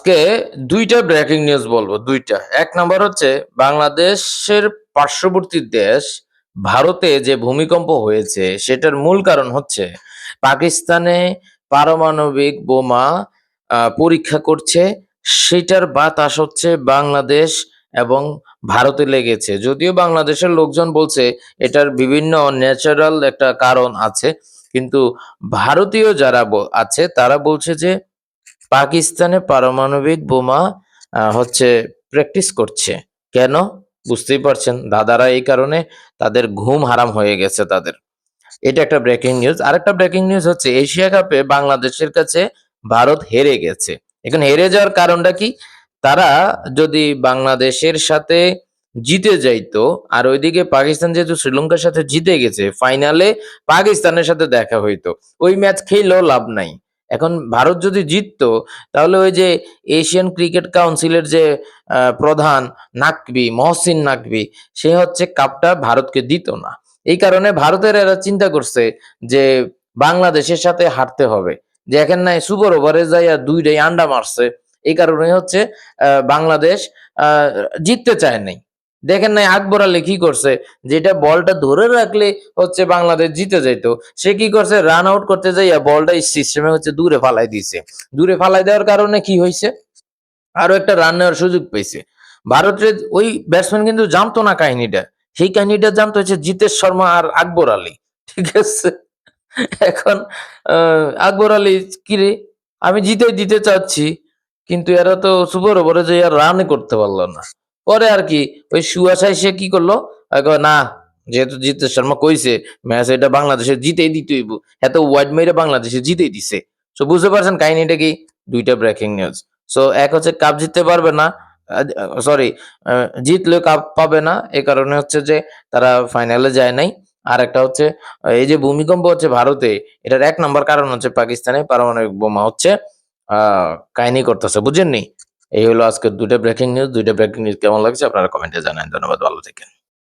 আজকে ২ টা breaking news বলবো ২ টা। ১ নাম্বার হচ্ছে বাংলাদেশের পার্শ্ববর্তী দেশ ভারতে যে ভূমিকম্প হয়েছে সেটার মূল কারণ হচ্ছে পাকিস্তানে পারমাণবিক বোমা পরীক্ষা করছে, সেটার বাতাস হচ্ছে বাংলাদেশ এবং ভারতে লেগেছে। যদিও বাংলাদেশের লোকজন বলছে এটার বিভিন্ন ন্যাচারাল একটা কারণ আছে। কিন্তু ভারতীয় যারা আছে তারা বলছে যে পাকিস্তানে পারমাণবিক বোমা হচ্ছে প্র্যাকটিস করছে। কেন? বুঝতেই পারছেন। দাদারা এই কারণে তাদের ঘুম হারাম হয়ে গেছে তাদের। এটা একটা ব্রেকিং নিউজ। আরেকটা ব্রেকিং নিউজ হচ্ছে এশিয়া কাপে বাংলাদেশের কাছে ভারত হেরে গেছে। এখন হেরে যাওয়ার কারণটা কি? তারা যদি বাংলাদেশের সাথে জিতে যাইতো, আর ওইদিকে পাকিস্তান যেহেতু শ্রীলঙ্কার সাথে জিতে গেছে, ফাইনালে পাকিস্তানের সাথে দেখা হইতো। ওই ম্যাচ খেললেও লাভ নাই। এখন ভারত যদি জিততো তাহলে ওই যে এশিয়ান ক্রিকেট কাউন্সিলের যে প্রধান নাকভি, মহসিন নাকভি, সে হচ্ছে কাপটা ভারতকে দিত না। এই কারণে ভারতের এরা চিন্তা করছে যে বাংলাদেশের সাথে হারতে হবে। দেখেন নাই সুপার ওভারে যাইয়া ২ টাই আন্ডা মারছে। এই কারণে হচ্ছে বাংলাদেশ জিততে চায় নাই। দেখেন নাই আকবর আলী কি করছে, যেটা বলটা ধরে রাখলে হচ্ছে বাংলাদেশ জিতে যেত, সে কি করছে রান আউট করতে যাইয়া বলটা সিস্টেমে হচ্ছে দূরে ফালাই দিছে। দূরে ফালাই দেওয়ার কারণে কি হয়েছে, আরো একটা রান নেওয়ার সুযোগ পেয়েছে। ভারতের ওই ব্যাটসম্যান কিন্তু জানতো না কাহিনীটা, সেই কাহিনীটা জানতো হচ্ছে জিতেশ শর্মা আর আকবর আলী। ঠিক আছে, এখন আকবর আলী কিরে, আমি জিতে দিতে চাচ্ছি কিন্তু এরা তো সুপার ওভারে যে আর রানই করতে পারলো না। পরে আর কি ওই সুয়াশায় সে কি করলো, না যেহেতু জিতেশ শর্মা কইছে ম্যাচ এটা বাংলাদেশে জিতেই দিতে হইব, এত ওয়াইড মেরে বাংলাদেশে জিতেই দিছে। সো বুঝতে পারছেন কাহিনীটা কি? ২ টা ব্রেকিং নিউজ। সো এক হচ্ছে কাপ জিততে পারবে না, সরি জিতলেও কাপ পাবে না, এ কারণে হচ্ছে যে তারা ফাইনালে যায় নাই। আর একটা হচ্ছে এই যে ভূমিকম্প হচ্ছে ভারতে, এটার ১ নাম্বার কারণ হচ্ছে পাকিস্তানে পারমাণবিক বোমা হচ্ছে কাহিনী করতেছে, বুঝেননি? এই হলো আজকের ২ টা ব্রেকিং নিউজ। ২ টা ব্রেকিং নিউজ কেমন লাগছে আপনারা কমেন্টে জানান। ধন্যবাদ, ভালো থাকেন।